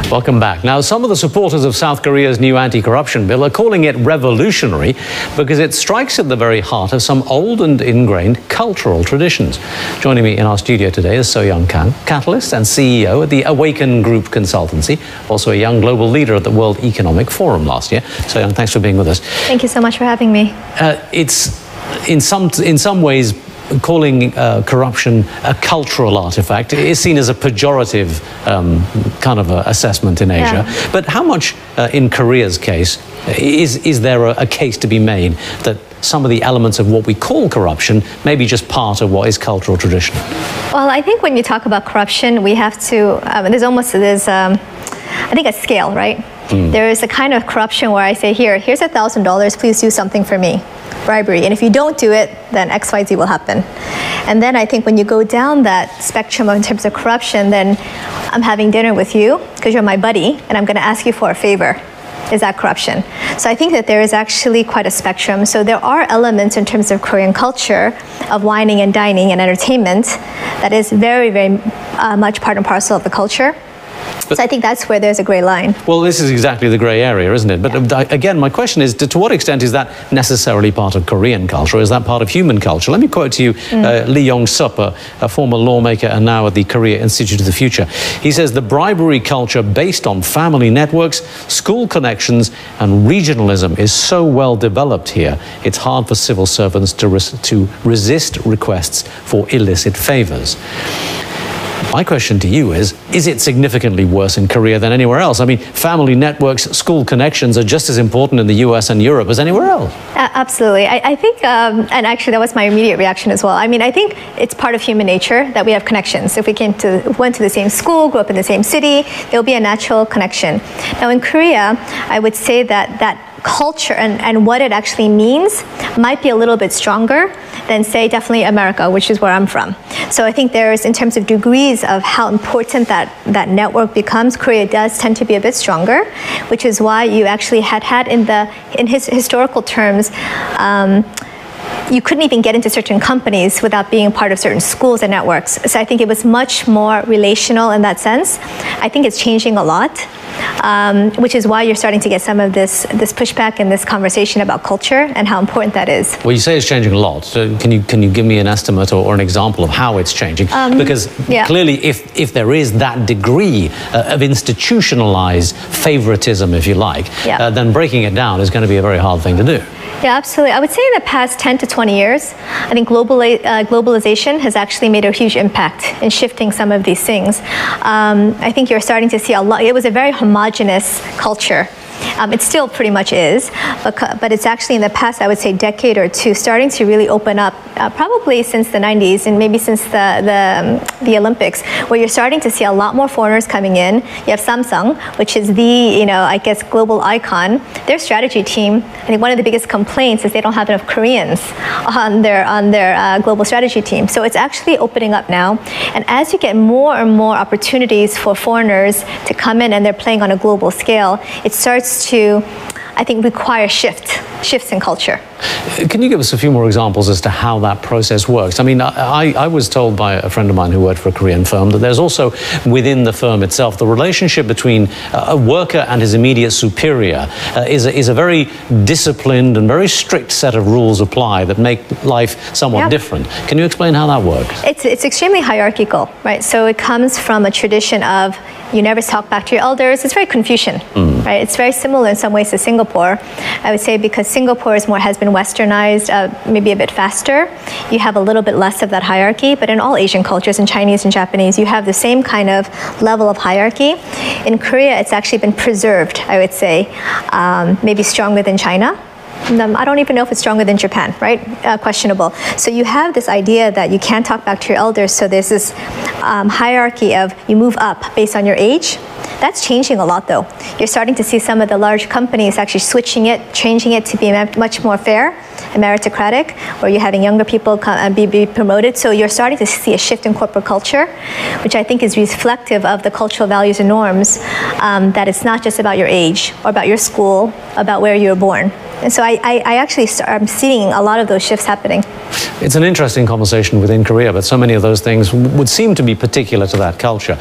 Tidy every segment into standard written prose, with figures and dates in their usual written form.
Welcome back. Now, some of the supporters of South Korea's new anti-corruption bill are calling it revolutionary because it strikes at the very heart of some old and ingrained cultural traditions. Joining me in our studio today is Kang, catalyst and CEO at the Awaken Group Consultancy, also a young global leader at the World Economic Forum last year. Young, thanks for being with us. Thank you so much for having me. It's in some ways calling corruption a cultural artifact is seen as a pejorative kind of assessment in Asia. Yeah. But how much, in Korea's case, is there a case to be made that some of the elements of what we call corruption may be just part of what is cultural tradition? Well, I think when you talk about corruption, we have to, there's I think a scale, right? There is a kind of corruption where I say, here's $1,000, please do something for me. Bribery. And if you don't do it, then XYZ will happen. And then I think when you go down that spectrum in terms of corruption, then I'm having dinner with you because you're my buddy and I'm going to ask you for a favor. Is that corruption? So I think that there is actually quite a spectrum. So there are elements in terms of Korean culture of wining and dining and entertainment that is very, very much part and parcel of the culture. So I think that's where there's a gray line. Well, this is exactly the gray area, isn't it? But again, my question is, to what extent is that necessarily part of Korean culture? Or is that part of human culture? Let me quote to you Lee Yong-sup, a former lawmaker and now at the Korea Institute of the Future. He says the bribery culture based on family networks, school connections and regionalism is so well developed here, it's hard for civil servants to resist requests for illicit favors. My question to you is it significantly worse in Korea than anywhere else? I mean, family networks, school connections are just as important in the US and Europe as anywhere else. Absolutely. I think, and actually that was my immediate reaction as well. I mean, I think it's part of human nature that we have connections. If we went to the same school, grew up in the same city, there'll be a natural connection. Now in Korea, I would say that culture and what it actually means might be a little bit stronger than, say, definitely America, which is where I'm from. So I think there's, in terms of degrees of how important that network becomes, Korea does tend to be a bit stronger, which is why you actually had in historical terms, you couldn't even get into certain companies without being part of certain schools and networks. So I think it was much more relational in that sense. I think it's changing a lot, which is why you're starting to get some of this pushback and this conversation about culture and how important that is. Well, you say it's changing a lot. So can you give me an estimate or an example of how it's changing? Because clearly, if there is that degree of institutionalized favoritism, if you like, then breaking it down is going to be a very hard thing to do. Yeah, absolutely. I would say in the past 10 to 20 years, I think globalization has actually made a huge impact in shifting some of these things. I think you're starting to see a lot. It was a very homogenous culture. It still pretty much is, but it's actually in the past, I would say, decade or two, starting to really open up, probably since the 90s and maybe since the Olympics, where you're starting to see a lot more foreigners coming in. You have Samsung, which is the, I guess, global icon. Their strategy team, I think one of the biggest complaints is they don't have enough Koreans on their global strategy team. So it's actually opening up now. And as you get more and more opportunities for foreigners to come in and they're playing on a global scale, it starts to, I think, require shifts in culture. Can you give us a few more examples as to how that process works? I mean, I was told by a friend of mine who worked for a Korean firm that there's also, within the firm itself, the relationship between a worker and his immediate superior is a very disciplined and very strict set of rules apply that make life somewhat different. Can you explain how that works? It's extremely hierarchical, right? So it comes from a tradition of you never talk back to your elders. It's very Confucian, right? It's very similar in some ways to Singapore, I would say, because Singapore has been westernized, maybe a bit faster. You have a little bit less of that hierarchy, but in all Asian cultures, in Chinese and Japanese, you have the same kind of level of hierarchy. In Korea, it's actually been preserved, I would say, maybe stronger than China. I don't even know if it's stronger than Japan, right? Questionable. So you have this idea that you can't talk back to your elders, so there's this hierarchy of you move up based on your age. That's changing a lot, though. You're starting to see some of the large companies actually switching it, changing it to be much more fair and meritocratic, where you're having younger people be promoted. So you're starting to see a shift in corporate culture, which I think is reflective of the cultural values and norms, that it's not just about your age or about your school, about where you were born. And so I'm seeing a lot of those shifts happening. It's an interesting conversation within Korea, but so many of those things would seem to be particular to that culture.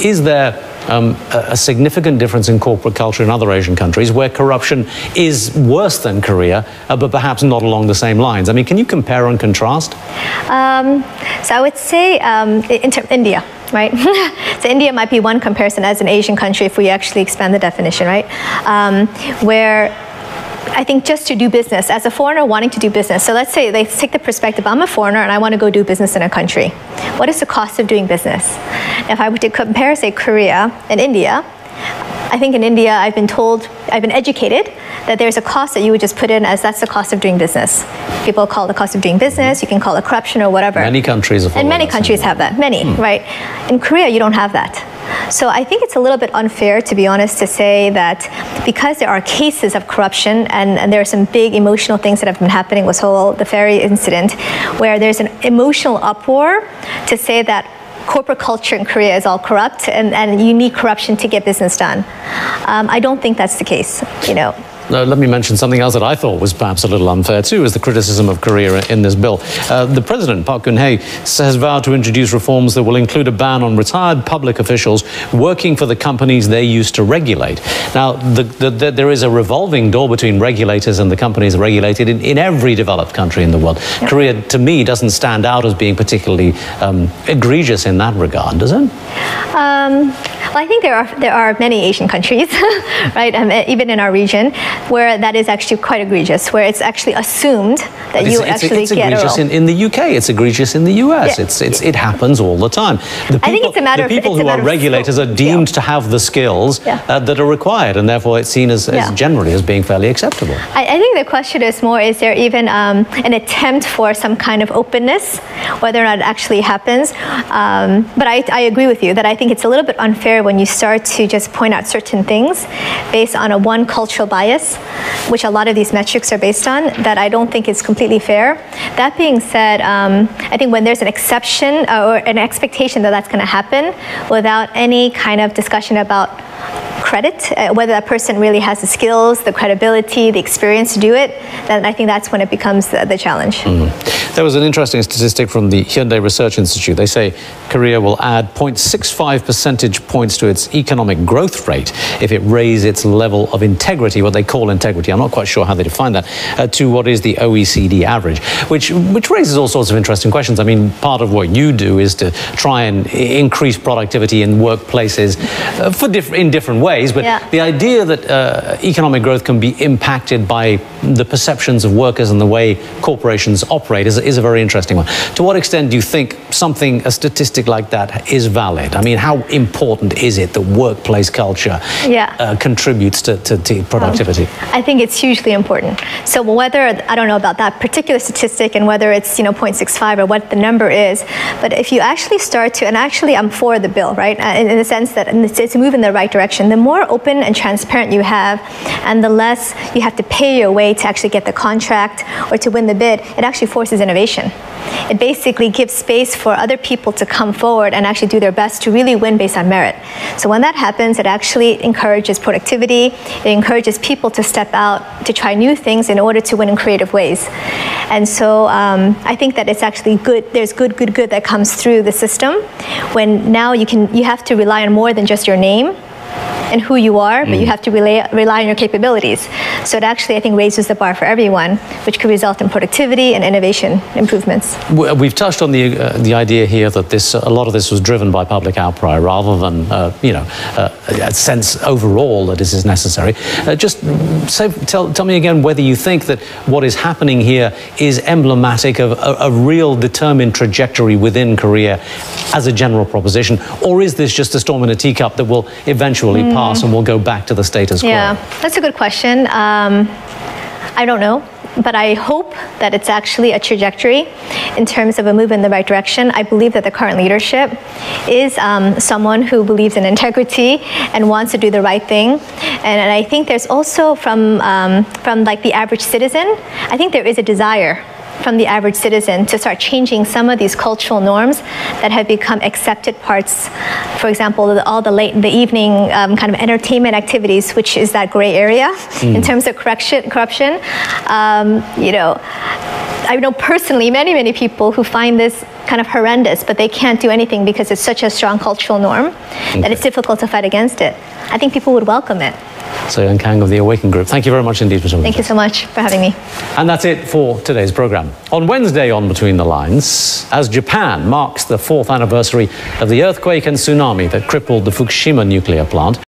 Is there a significant difference in corporate culture in other Asian countries where corruption is worse than Korea, but perhaps not along the same lines. I mean, can you compare and contrast? So I would say India. Right? So India might be one comparison as an Asian country if we actually expand the definition, right? Where I think just to do business, as a foreigner wanting to do business, so let's say they take the perspective, I'm a foreigner and I want to go do business in a country. What is the cost of doing business? If I were to compare, say, Korea and India, I think in India, I've been educated that there's a cost that you would just put in as that's the cost of doing business. People call it the cost of doing business, you can call it corruption or whatever. Many countries have And many countries have that, right? In Korea, you don't have that. So I think it's a little bit unfair, to be honest, to say that because there are cases of corruption and there are some big emotional things that have been happening with the ferry incident, where there's an emotional uproar to say that corporate culture in Korea is all corrupt and you need corruption to get business done. I don't think that's the case, you know. Let me mention something else that I thought was perhaps a little unfair too, is the criticism of Korea in this bill. The president, Park Geun-hye, has vowed to introduce reforms that will include a ban on retired public officials working for the companies they used to regulate. Now, there is a revolving door between regulators and the companies regulated in every developed country in the world. Yep. Korea, to me, doesn't stand out as being particularly egregious in that regard, does it? Well, I think there are many Asian countries, right, even in our region, where that is actually quite egregious, where it's actually assumed that you actually get a role. It's egregious in the UK, it's egregious in the US, it happens all the time. I think it's a matter of... The people who are regulators are deemed to have the skills that are required, and therefore it's seen as generally as being fairly acceptable. I think the question is more, is there even an attempt for some kind of openness, whether or not it actually happens? But I agree with you that I think it's a little bit unfair when you start to just point out certain things based on a one cultural bias, which a lot of these metrics are based on, that I don't think is completely fair. That being said, I think when there's an exception or an expectation that that's going to happen without any kind of discussion about credit, whether that person really has the skills, the credibility, the experience to do it, then I think that's when it becomes the challenge. There was an interesting statistic from the Hyundai Research Institute. They say Korea will add 0.65 percentage points to its economic growth rate if it raises its level of integrity, what they call integrity. I'm not quite sure how they define that, to what is the OECD average, which raises all sorts of interesting questions. I mean, part of what you do is to try and increase productivity in workplaces in different ways, but the idea that economic growth can be impacted by the perceptions of workers and the way corporations operate is a very interesting one. To what extent do you think a statistic like that is valid? I mean, how important is it that workplace culture contributes to productivity? I think it's hugely important. So whether, I don't know about that particular statistic and whether it's 0.65 or what the number is, but if you actually start to, and actually I'm for the bill, right, in the sense that it's a move in the right direction, the more open and transparent you have and the less you have to pay your way to actually get the contract or to win the bid, it actually forces innovation. It basically gives space for other people to come forward and actually do their best to really win based on merit. So when that happens, it actually encourages productivity. It encourages people to step out, to try new things in order to win in creative ways. And so I think that it's actually good. There's good that comes through the system when now you have to rely on more than just your name and who you are, but you have to rely on your capabilities. So it actually, I think, raises the bar for everyone, which could result in productivity and innovation improvements. We've touched on the idea here that a lot of this was driven by public outcry rather than a sense overall that this is necessary. Just tell me again whether you think that what is happening here is emblematic of a real determined trajectory within Korea as a general proposition, or is this just a storm in a teacup that will eventually pass and we'll go back to the status quo? Yeah, that's a good question. I don't know, but I hope that it's actually a trajectory in terms of a move in the right direction. I believe that the current leadership is someone who believes in integrity and wants to do the right thing. And I think there's also from like the average citizen, I think there is a desire from the average citizen to start changing some of these cultural norms that have become accepted parts. For example, all the evening kind of entertainment activities, which is that gray area in terms of corruption. You know, I know personally many people who find this kind of horrendous, but they can't do anything because it's such a strong cultural norm that it's difficult to fight against it. I think people would welcome it. So Kang of the Awaken Group, thank you very much indeed for joining us. Thank you so much for having me. And that's it for today's programme. On Wednesday on Between the Lines, as Japan marks the 4th anniversary of the earthquake and tsunami that crippled the Fukushima nuclear plant,